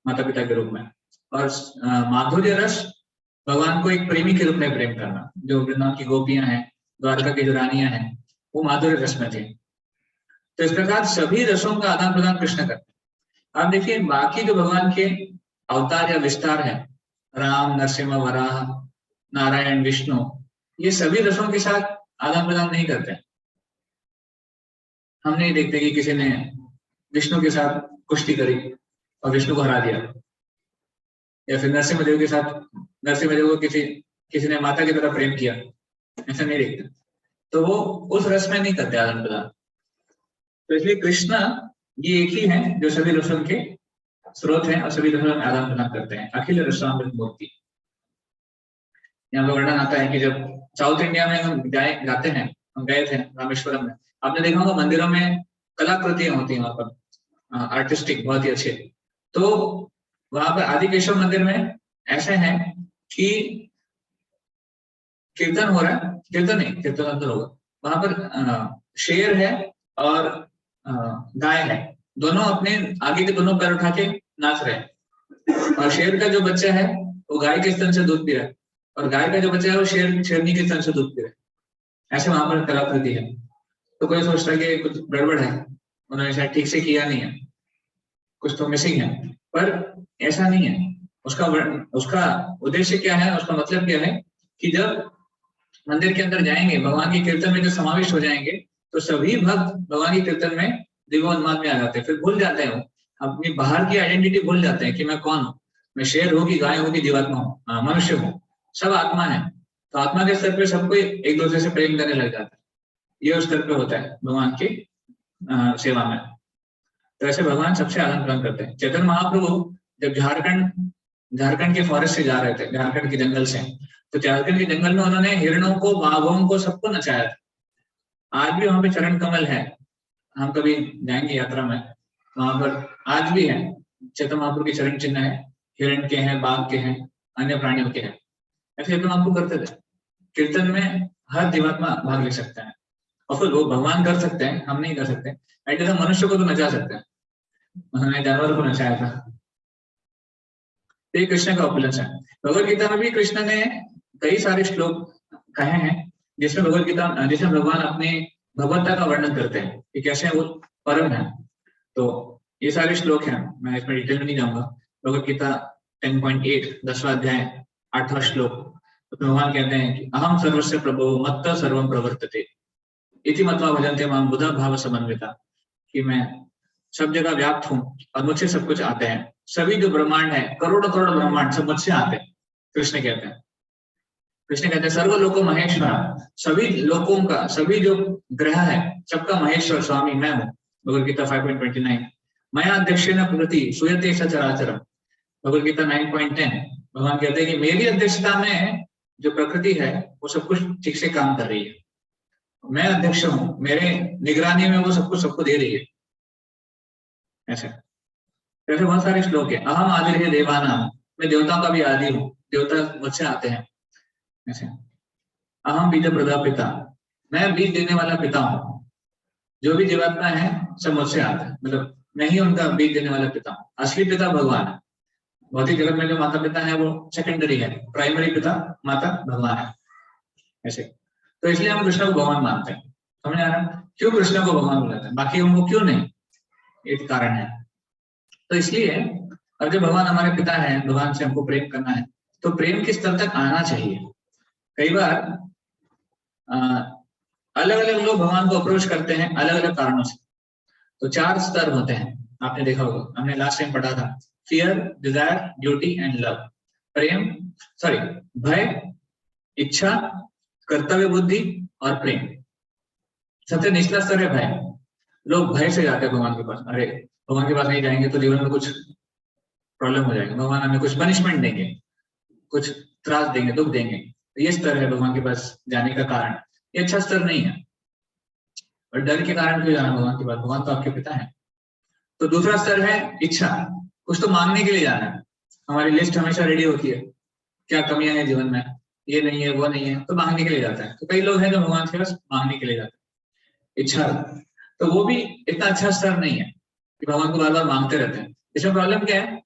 माता पिता के रूप में। और माधुर्य रस, भगवान को एक प्रेमी के रूप में प्रेम करना। जो वृंदावन की गोपियां हैं, द्वारका की जो रानियां हैं, वो माधुर्य रस में थे। तो इस प्रकार सभी रसों का आदान प्रदान कृष्ण करते हैं। आप देखिए बाकी जो भगवान के अवतार या विस्तार है, राम, नरसिम्हा, वराह, नारायण, विष्णु, ये सभी रसों के साथ आदान प्रदान नहीं करते। हम नहीं देखते कि किसी ने विष्णु के साथ कुश्ती करी और विष्णु को हरा दिया, या फिर नरसिम्हा के साथ नरसिम्हा को किसी ने माता की तरह प्रेम किया, ऐसा नहीं देखते। तो वो उस रस में नहीं करते आदान प्रदान। तो इसलिए कृष्ण ये एक ही है जो सभी रसों के स्रोत हैं और सभी रसों में आदान प्रदान करते हैं। अखिल रसामृत मूर्ति। यहाँ पे वर्णन आता है कि जब साउथ इंडिया में हम जाते हैं, हम गए थे रामेश्वरम में, आपने देखा होगा मंदिरों में कलाकृतियां होती हैं वहां पर, आर्टिस्टिक, बहुत ही अच्छे। तो वहां पर आदि केशव मंदिर में ऐसे है कि कीर्तन हो रहा है, कीर्तन नहीं, कीर्तन अंदर होगा, वहां पर शेर है और गाय है, दोनों अपने आगे के दोनों पैर उठा के नाच रहे हैं। और शेर का जो बच्चा है वो गाय के स्तन से दूध पी रहा है, और गाय का जो बच्चा है वो शेरनी के स्तन से दूध पी रहा है। ऐसे वहां पर कलाकृति है। तो कोई सोचता है कि कुछ गड़बड़ है, उन्होंने शायद ठीक से किया नहीं है, कुछ तो मिसिंग है, पर ऐसा नहीं है। उसका उद्देश्य क्या है, उसका मतलब क्या है कि जब मंदिर के अंदर जाएंगे, भगवान के कीर्तन में जो समावेश हो जाएंगे, तो सभी भक्त भगवान के कीर्तन में दिव्योन्माद में आ जाते हैं। फिर भूल जाते हैं, वो अपनी बाहर की आइडेंटिटी भूल जाते हैं कि मैं कौन हूँ, मैं शेर हूँ कि गाय हूँ कि जीवात्मा हूँ, मनुष्य हूँ, सब आत्मा है। तो आत्मा के स्तर पे सबको एक दूसरे से प्रेम करने लग जाता है। ये उस स्तर पे होता है भगवान की सेवा में। तो ऐसे भगवान सबसे आदान प्रदान करते हैं। चैतन्य महाप्रभु जब झारखंड झारखंड के फॉरेस्ट से जा रहे थे, झारखंड के जंगल से। तो झारखंड के जंगल में उन्होंने हिरणों को, बाघों को, सबको नचाया था। आज भी वहां पे चरण कमल है, हम कभी जाएंगे यात्रा में, वहां पर आज भी है चैतन्य महाप्रभु के चरण चिन्ह है, हिरण के हैं, बाघ के हैं, अन्य प्राणियों के हैं। ऐसे तो आपको करते थे। कीर्तन में हर जीवात्मा भाग ले सकता है, और फिर वो भगवान कर सकते हैं, हम नहीं कर सकते। ऐसे मनुष्य को तो नचा सकते हैं, उन्होंने जानवर को नचाया था। ये कृष्ण का ऑपुलेंस है। भगवत गीता में भी कृष्ण ने कई सारे श्लोक कहे हैं जिसमें भगवत गीता, जिसमें भगवान अपनी भगवत्ता का वर्णन करते हैं कि कैसे वो परम है। तो ये सारे श्लोक हैं, मैं इसमें डिटेल में नहीं जाऊंगा। भगवत गीता 10.8 10वां अध्याय 8वां श्लोक, तो भगवान कहते हैं कि अहम सर्वस्य प्रभो मत्तः सर्वं प्रवर्तते इति मत्वा भजन्ते मां बुधा भाव समन्विता, कि मैं सब जगह व्याप्त हूँ और मुझसे सब कुछ आते हैं। सभी जो ब्रह्मांड है, करोड़ों करोड़ ब्रह्मांड सब मुझसे आते हैं, कृष्ण कहते हैं। कृष्ण कहते हैं सर्व लोको महेश्वर, सभी लोकों का, सभी जो ग्रह है सबका महेश्वर स्वामी मैं हूँ। भगवत गीता 5.29 मया अध्यक्षेण प्रकृति सूयते सचराचरम। भगवत गीता 9.10 भगवान कहते हैं कि मेरी अध्यक्षता में जो प्रकृति है वो सब कुछ ठीक से काम कर रही है, मैं अध्यक्ष हूँ, मेरे निगरानी में वो सब कुछ सबको दे रही है। ऐसे ऐसे बहुत सारे श्लोक है। अहम आदि है देवानाम, मैं देवताओं का भी आदि हूँ, देवता मुझसे आते हैं। ऐसे अहम बीज प्रदा पिता, मैं बीज देने वाला पिता हूँ। जो भी जीवात्मा है सब मुझसे आते हैं, मतलब मैं ही उनका बीज देने वाला पिता हूँ। असली पिता भगवान है। भौतिक जगत में जो माता पिता है वो सेकेंडरी है, प्राइमरी पिता माता भगवान है। ऐसे तो इसलिए हम कृष्ण को भगवान मानते हैं। समझ आ रहा है क्यों कृष्ण को भगवान बुलाते हैं, बाकी उनको क्यों नहीं, एक कारण है। तो इसलिए अब जब भगवान हमारे पिता है, भगवान से हमको प्रेम करना है, तो प्रेम के स्तर तक आना चाहिए। कई बार अलग अलग लोग भगवान को अप्रोच करते हैं अलग अलग कारणों से। तो 4 स्तर होते हैं, आपने देखा होगा, हमने लास्ट टाइम पढ़ा था, fear, desire, duty and love. प्रेम, सॉरी, भय, इच्छा, कर्तव्य बुद्धि और प्रेम। सबसे निचला स्तर है भय। लोग भय से जाते हैं भगवान के पास, अरे भगवान के पास नहीं जाएंगे तो जीवन में कुछ प्रॉब्लम हो जाएगा, भगवान हमें कुछ पनिशमेंट देंगे, कुछ त्रास देंगे, दुख देंगे। तो ये स्तर है भगवान के पास जाने का कारण। ये अच्छा स्तर नहीं है। और डर के कारण क्यों जाना भगवान के पास, भगवान तो आपके पिता है। तो दूसरा स्तर है इच्छा, कुछ तो मांगने के लिए जाना है। हमारी लिस्ट हमेशा रेडी होती है, क्या कमियां हैं जीवन में, ये नहीं है वो नहीं है, तो मांगने के लिए जाता है। तो कई लोग हैं जो भगवान के पास मांगने के लिए जाते हैं। इच्छा, तो वो भी इतना अच्छा स्तर नहीं है कि भगवान को बार बार मांगते रहते हैं। इसमें प्रॉब्लम क्या है,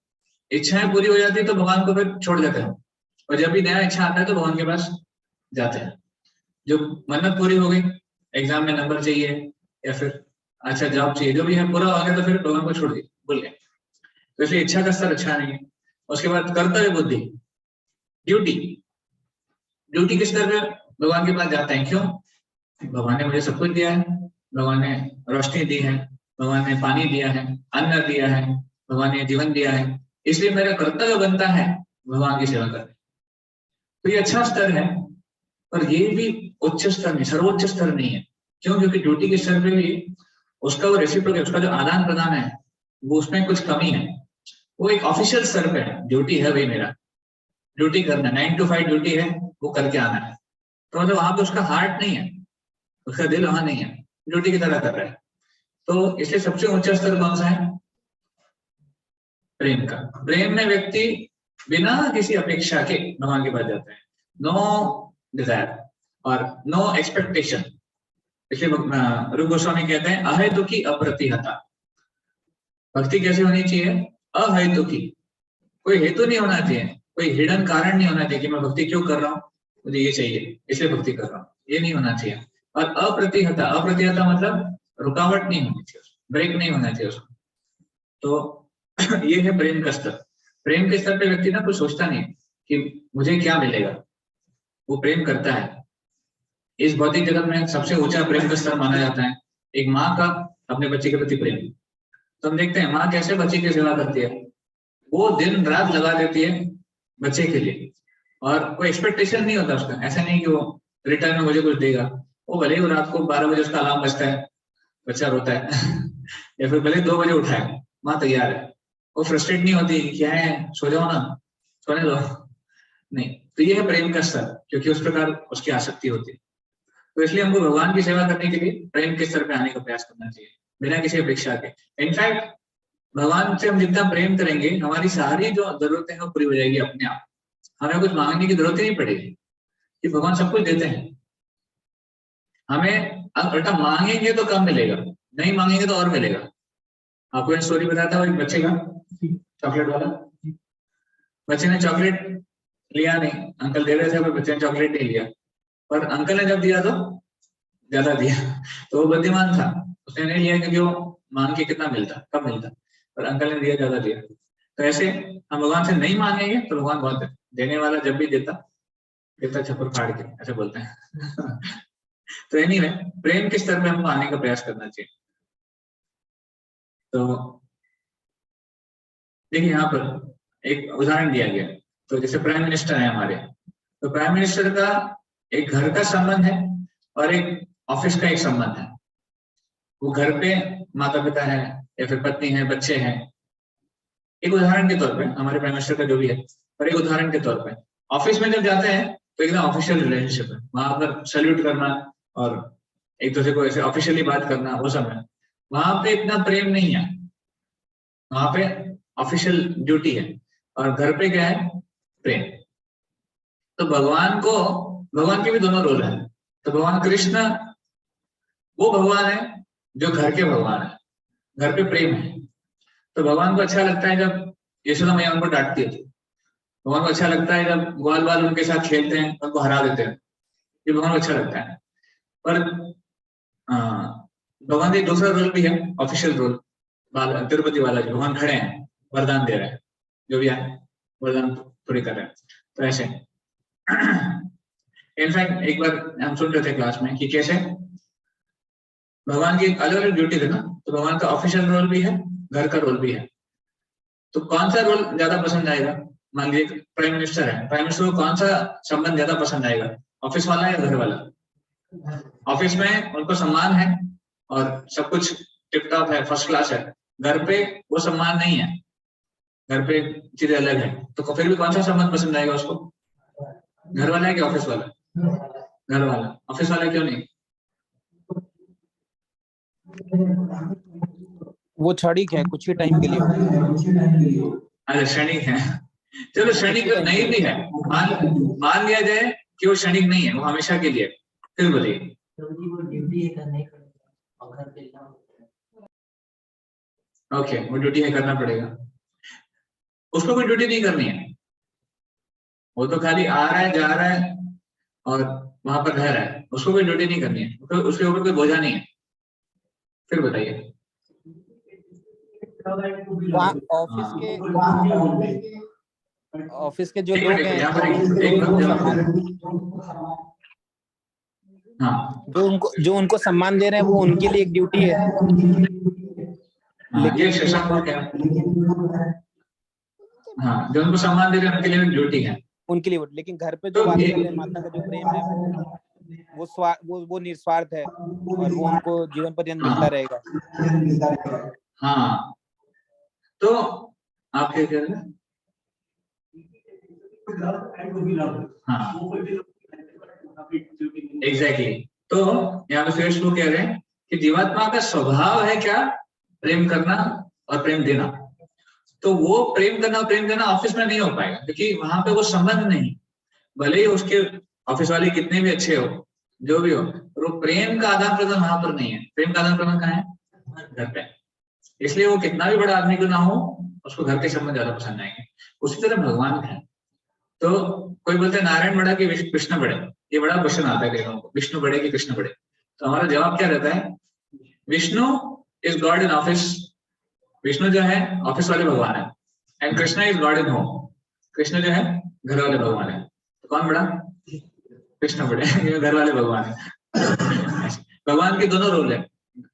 इच्छाएं पूरी हो जाती है तो भगवान को फिर छोड़ देते हैं, और जब भी नया इच्छा आता है तो भगवान के पास जाते हैं। जो मन्नत पूरी हो गई, एग्जाम में नंबर चाहिए या फिर अच्छा जॉब चाहिए, जो भी है पूरा हो गया तो फिर भगवान को छोड़ दिया, भूल गए। तो इसलिए इच्छा का स्तर अच्छा नहीं है। उसके बाद कर्तव्य बुद्धि, ड्यूटी, ड्यूटी किस स्तर पे भगवान के पास जाते हैं, क्यों, भगवान ने मुझे सब कुछ दिया है, भगवान ने रोशनी दी है, भगवान ने पानी दिया है, अन्न दिया है, भगवान ने जीवन दिया है, इसलिए मेरा कर्तव्य बनता है भगवान की सेवा करना। तो ये अच्छा स्तर है, पर ये भी उच्च स्तर नहीं, सर्वोच्च स्तर नहीं है। क्यों, क्योंकि ड्यूटी के स्तर पे भी उसका वो रेसिप्रोकल, उसका जो आदान प्रदान है वो उसमें कुछ कमी है। वो एक ऑफिशियल स्तर पे है, ड्यूटी है भाई मेरा, ड्यूटी करना, 9 to 5 ड्यूटी है, वो करके आना है। तो मतलब वहां पे उसका हार्ट नहीं है, उसका दिल वहां नहीं है, ड्यूटी की तरह कर रहा है। तो इसलिए सबसे ऊंचा स्तर कौन सा है, प्रेम का। प्रेम में व्यक्ति बिना किसी अपेक्षा के भगवान के पास जाता है, नो डिजायर और नो एक्सपेक्टेशन। इसलिए रूप गोस्वामी कहते हैं अहेतुकी अप्रतिहता। भक्ति कैसे होनी चाहिए, अहेतुकी, कोई हेतु नहीं होना चाहिए, कोई हिडन कारण नहीं होना चाहिए कि मैं भक्ति क्यों कर रहा हूँ, मुझे ये चाहिए इसलिए भक्ति कर रहा हूँ, ये नहीं होना चाहिए। और अप्रतिहता, अप्रतिहता मतलब रुकावट नहीं होनी चाहिए, ब्रेक नहीं होना चाहिए उसको। तो ये है प्रेम का स्तर। प्रेम के स्तर पे व्यक्ति ना कुछ सोचता नहीं कि मुझे क्या मिलेगा, वो प्रेम करता है। इस भौतिक जगत में सबसे ऊंचा प्रेम का स्तर माना जाता है एक माँ का अपने बच्चे के प्रति प्रेम। तो हम देखते हैं माँ कैसे बच्चे की सेवा करती है, वो दिन रात लगा देती है बच्चे के लिए, और कोई एक्सपेक्टेशन नहीं होता उसका। ऐसा नहीं कि वो रिटर्न में मुझे कुछ देगा, वो भले ही रात को 12 बजे उसका अलार्म बजता है, बच्चा रोता है या फिर भले 2 बजे उठाए, माँ तैयार है, वो फ्रस्ट्रेट नहीं होती, क्या है सो जाओ ना, सोने दो, नहीं। तो ये है प्रेम का स्तर, क्योंकि उस प्रकार उसकी आसक्ति होती है। तो इसलिए हमको भगवान की सेवा करने के लिए प्रेम के स्तर पे आने का प्रयास करना चाहिए, बिना किसी अपेक्षा के। इनफैक्ट भगवान से हम जितना प्रेम करेंगे, हमारी सारी जो जरूरतें हैं वो पूरी हो जाएगी अपने आप। हमें कुछ मांगने की जरूरत ही नहीं पड़ेगी, कि भगवान सब कुछ देते हैं। हमें उल्टा मांगेंगे तो कम मिलेगा, नहीं मांगेंगे तो और मिलेगा। आपको एक स्टोरी बताया था एक बच्चे का, चॉकलेट वाला। बच्चे ने चॉकलेट लिया नहीं, अंकल दे रहे थे पर बच्चे ने चॉकलेट नहीं लिया, पर अंकल ने जब दिया तो ज्यादा दिया। तो वो बुद्धिमान था, उसने नहीं लिया क्योंकि वो मांग के कितना मिलता, कम मिलता, पर अंकल ने दिया, ज्यादा दिया। तो ऐसे हम भगवान से नहीं मांगेंगे तो भगवान बहुत देने वाला, जब भी देता छप्पर फाड़ के, ऐसे बोलते हैं। तो एनीवे, प्रेम के स्तर पे हमको आने का प्रयास करना चाहिए। तो देखिए यहाँ पर एक उदाहरण दिया गया। तो जैसे प्राइम मिनिस्टर है हमारे, तो प्राइम मिनिस्टर का एक घर का संबंध है और एक ऑफिस का एक संबंध है। वो घर पे माता पिता है या फिर पत्नी है, बच्चे हैं, एक उदाहरण के तौर पे, हमारे प्राइम मिनिस्टर का जो भी है, पर एक उदाहरण के तौर पे। ऑफिस में जब जाते हैं तो एकदम ऑफिशियल रिलेशनशिप है, वहां पर सैल्यूट करना और एक दूसरे को ऐसे ऑफिशियली बात करना, वो सब है। वहां पे इतना प्रेम नहीं है, वहां पे ऑफिशियल ड्यूटी है। और घर पे क्या है? प्रेम। तो भगवान के भी दोनों रोल है। तो भगवान कृष्ण वो भगवान है जो घर के भगवान है, घर पे प्रेम है। तो भगवान को अच्छा लगता है जब यशोदा मैया उनको डांटती है, भगवान को अच्छा लगता है जब ग्वाल बाल उनके साथ खेलते हैं, उनको हरा देते हैं, ये भगवान को अच्छा लगता है। पर भगवान का एक दूसरा रोल भी है, ऑफिशियल रोल। तिरुपति बालाजी भगवान खड़े हैं, वरदान दे रहे हैं, जो भी है वरदान पूरे कर रहे हैं। तो ऐसे इनफैक्ट एक बार हम सुन रहे थे क्लास में कि कैसे भगवान की अलग अलग ड्यूटी है ना। तो भगवान का ऑफिशियल रोल भी है, घर का रोल भी है। तो कौन सा रोल ज्यादा पसंद आएगा? मान लीजिए प्राइम मिनिस्टर है, प्राइम मिनिस्टर को कौन सा संबंध ज्यादा पसंद आएगा, ऑफिस वाला या घर वाला? ऑफिस में उनको सम्मान है और सब कुछ टिप टॉप है, फर्स्ट क्लास है। घर पे वो सम्मान नहीं है, घर पे चीजें अलग है। तो फिर भी कौन सा संबंध पसंद आएगा उसको? घर वाला है कि ऑफिस वाला? घर वाला। ऑफिस वाला क्यों नहीं? वो क्षणिक है, कुछ ही टाइम के लिए। अच्छा, क्षणिक है। चलो क्षणिक नहीं भी है, मान लिया जाए कि वो क्षणिक नहीं है, वो हमेशा के लिए। फिर बोलिए ओके, वो ड्यूटी है, करना पड़ेगा। उसको कोई ड्यूटी नहीं करनी है, वो तो खाली आ रहा है, जा रहा है और वहां पर रह रहा है। उसको कोई ड्यूटी नहीं करनी है, तो उसके ऊपर कोई बोझा नहीं है। फिर बताइए। ऑफिस के जो लोग हैं, हाँ, जो उनको सम्मान दे रहे हैं, वो उनके लिए एक ड्यूटी है। लेकिन हाँ, जो उनको सम्मान दे रहे हैं उनके लिए ड्यूटी है, उनके लिए। लेकिन घर पे जो वात्सल्य माता का जो प्रेम है, वो निस्वार्थ है और वो उनको जीवन पर्यंत मिलता रहेगा। हाँ, तो आप क्या कह रहे हैं? हाँ, एग्जैक्टली। तो यहाँ पे श्रेष्ठ लोग कह रहे हैं कि जीवात्मा का स्वभाव है क्या? प्रेम करना और प्रेम देना। तो वो प्रेम करना और प्रेम देना ऑफिस में नहीं हो पाएगा, क्योंकि वहां पे वो संबंध नहीं। भले ही उसके ऑफिस वाले कितने भी अच्छे हो, जो भी हो, पर वो प्रेम का आदान प्रदान वहां पर नहीं है। प्रेम का आदान प्रदान कहाँ है? घर पे। इसलिए वो कितना भी बड़ा आदमी क्यों ना हो, उसको घर के संबंध ज्यादा पसंद आएंगे। उसी तरह भगवान है। तो कोई बोलते हैं नारायण बड़ा कि कृष्ण बड़े, ये बड़ा क्वेश्चन आता है कई लोगों को, विष्णु बड़े कि कृष्ण बड़े। तो हमारा जवाब क्या रहता है? Vishnu is God in office. Vishnu जो है ऑफिस वाले भगवान है, and Krishna is God in home. Krishna जो है घर वाले भगवान है। तो कौन बड़ा? कृष्ण बड़े, ये घर वाले भगवान है। भगवान के दोनों रोल है,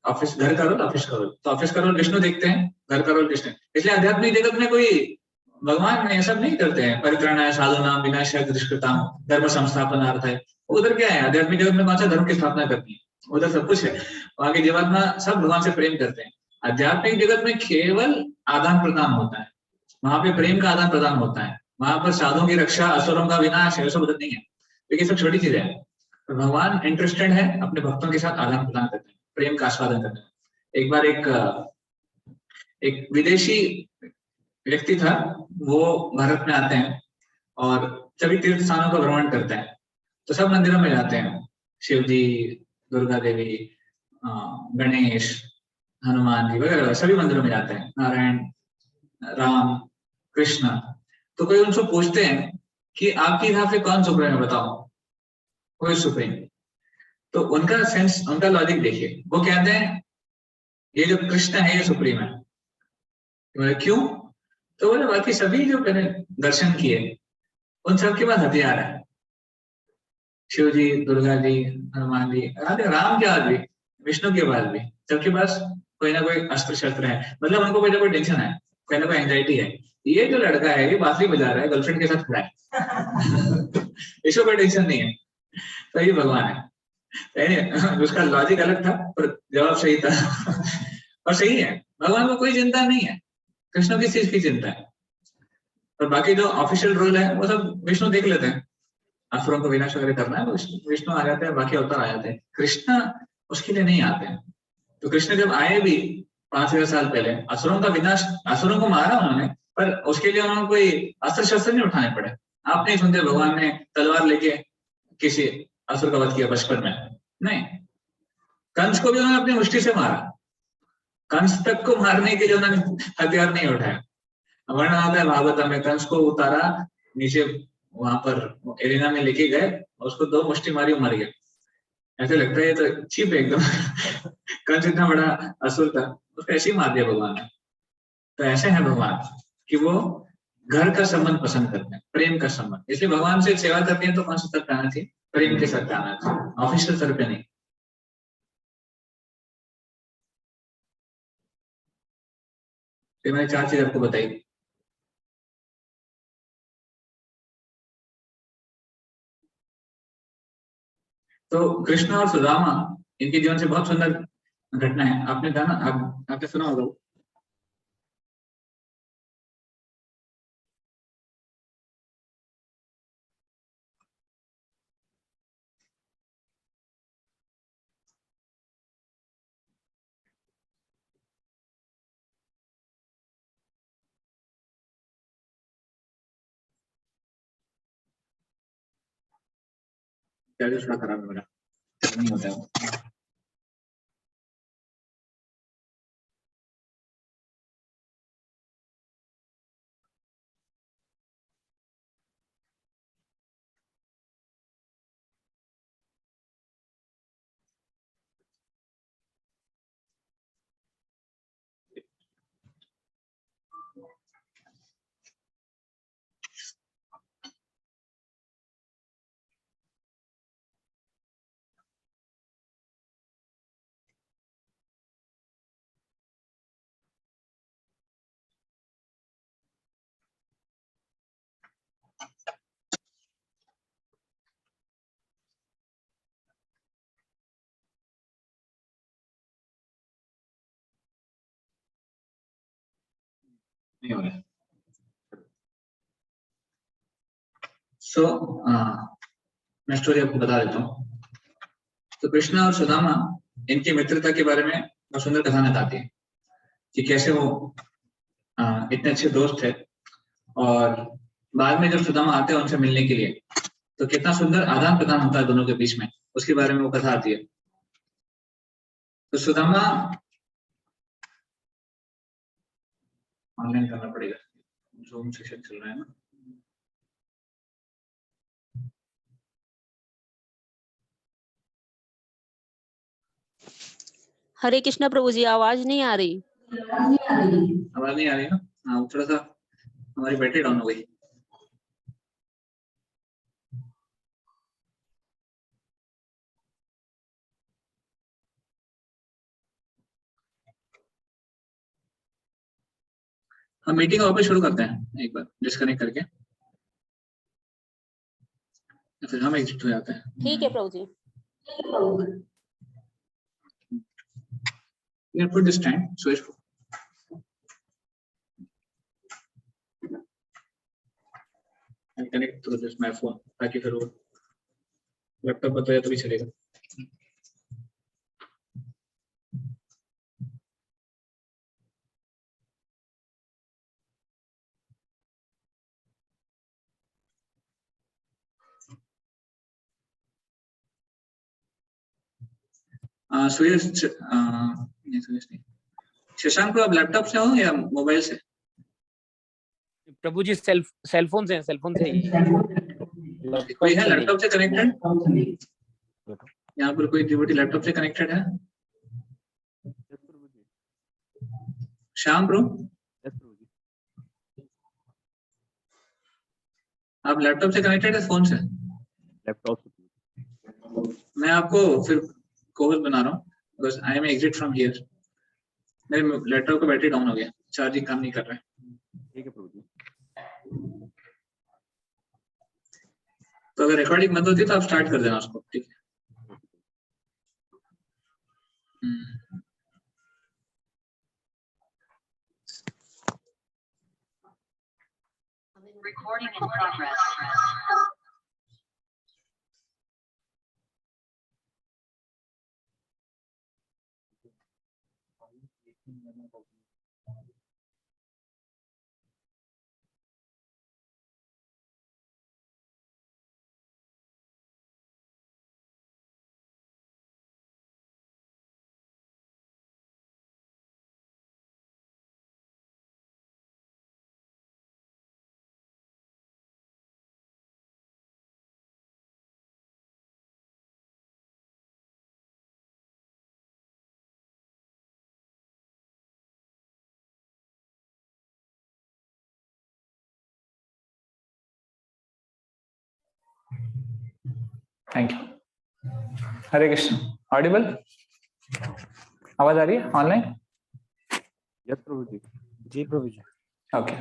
ऑफिस, घर का रोल, ऑफिस का रोल। तो ऑफिस का रोल विष्णु देखते हैं, घर का रोल कृष्ण। इसलिए आध्यात्मिक जगत में कोई भगवान ने सब नहीं करते हैं। परित्राणाय साधूनां विनाशाय दुष्कृतां धर्म संस्थापनार्थाय। उधर क्या है? आध्यात्मिक जगत में कौन सा धर्म की स्थापना करनी है? उधर सब कुछ है। वहां की जीवात्मा सब भगवान से प्रेम करते हैं। आध्यात्मिक जगत में केवल आदान प्रदान होता है, वहां पे प्रेम का आदान प्रदान होता है। वहां पर साधुओं की रक्षा, असुरों का विनाश है, सब नहीं है, लेकिन सब छोटी चीजें हैं। तो भगवान इंटरेस्टेड है अपने भक्तों के साथ आदान प्रदान करते हैं, प्रेम का आस्वादन करते हैं। एक बार एक विदेशी व्यक्ति था, वो भारत में आते हैं और सभी तीर्थ स्थानों का भ्रमण करते हैं। तो सब मंदिरों में जाते हैं, शिव जी, दुर्गा देवी, गणेश, हनुमान जी वगैरह सभी मंदिरों में जाते हैं, नारायण, राम, कृष्ण। तो कोई उनसे पूछते हैं कि आपके हिसाब से कौन सुप्रीम है, बताओ कोई सुप्रीम। तो उनका सेंस, उनका लॉजिक देखिए, वो कहते हैं ये जो कृष्ण है ये सुप्रीम है। बोले क्यों? तो बोले बाकी सभी जो मैंने दर्शन किए उन सबके पास हथियार है, शिव जी, दुर्गा जी, हनुमान जी, राम के पास भी, विष्णु के पास भी, सबके पास कोई ना कोई अस्त्र शस्त्र है। मतलब उनको कोई ना कोई टेंशन है, कोई ना कोई एंजाइटी है। ये जो लड़का है ये बांसुरी बजा रहा है, गर्लफ्रेंड के साथ खड़ा है इसको कोई टेंशन नहीं है। तो ये भगवान है। उसका लॉजिक अलग था पर जवाब सही था और सही है, भगवान को कोई चिंता नहीं है, कृष्ण किस चीज की चिंता है। और बाकी जो ऑफिशियल रोल है वो सब विष्णु देख लेते हैं, असुरों को विनाश वगैरह करना है, विष्णु आ जाते हैं, बाकी अवतार आ जाते हैं, कृष्ण उसके लिए नहीं आते हैं। तो कृष्ण जब आए भी 5000 साल पहले, असुरों का विनाश, असुरों को मारा उन्होंने, पर उसके लिए उन्होंने कोई अस्त्र शस्त्र नहीं उठाने पड़े। आप नहीं सुनते भगवान ने तलवार लेके किसी असुर का वध किया बचपन में, नहीं। कंस को भी उन्होंने अपनी मुष्टि से मारा, कंस तक को मारने के लिए उन्होंने हथियार नहीं उठाया। वर्ण आता है भागवत में, कंस को उतारा नीचे, वहां पर एरिना में लेके गए, उसको 2 मुष्टि मारी, मर गया। ऐसे लगता है ये तो चीप है एकदम कंस इतना बड़ा असुर था, उसको ऐसे ही मार दिया भगवान ने। तो ऐसे है भगवान कि वो घर का संबंध पसंद करते हैं, प्रेम का संबंध। इसलिए भगवान से सेवा करते हैं तो कौन सा स्तर पे आना चाहिए? प्रेम के साथ आना चाहिए, ऑफिशियल स्तर पे नहीं। तो मैंने 4 चीज आपको बताई। तो कृष्ण और सुदामा, इनके जीवन से बहुत सुंदर घटना है। आपने जाना, आपने सुना होगा। क्या थोड़ा खराब है मेरा, नहीं होता है वो। नहीं हो रहा है। सो मैं स्टोरी आपको बता देता हूँ। तो कृष्ण और सुदामा, इनकी मित्रता के बारे में बहुत सुंदर कथानक बताती है कि कैसे वो इतने अच्छे दोस्त थे, और बाद में जब सुदामा आते हैं उनसे मिलने के लिए, तो कितना सुंदर आदान प्रदान होता है दोनों के बीच में, उसके बारे में वो कथा आती है। तो सुदामा, ऑनलाइन करना पड़ेगा, जूम सेशन चल रहा है ना। हरे कृष्णा प्रभु जी, आवाज नहीं आ रही। आवाज नहीं आ रही ना? हाँ, थोड़ा सा हमारी बैटरी डाउन हो गई। हम मीटिंग वापस शुरू करते हैं, एक बार डिस्कनेक्ट करके, फिर हम एग्जिट हो जाते हैं। ठीक है प्रभु जी। You can put this time, so it's connect through this my phone, ताकि फिर वो लैपटॉप पर तो या तो भी चलेगा। सुयश नहीं, सुयश नहीं, शशांक को आप लैपटॉप से हो या मोबाइल से? प्रभु जी सेलफोन से ही कोई है लैपटॉप से कनेक्टेड? यहाँ पर कोई डिवोटी लैपटॉप से कनेक्टेड है? श्याम ब्रो, आप लैपटॉप से कनेक्टेड है फोन से? लैपटॉप मैं आपको फिर कोविड बना रहा हूँ, because I am exit from here. मेरे लैपटॉप का बैटरी डाउन हो गया, चार्जिंग काम नहीं कर रहा है। ठीक है प्रभु जी। तो अगर रिकॉर्डिंग बंद होती है तो आप स्टार्ट कर देना उसको, ठीक है? Recording in progress. Thank you. Hare Krishna. Audible? आवाज आ रही है ऑनलाइन? यस प्रभु जी। जी प्रभु जी। ओके,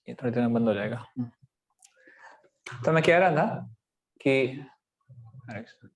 ये थोड़ी देर में बंद हो जाएगा। तो मैं कह रहा था कि हरे कृष्ण।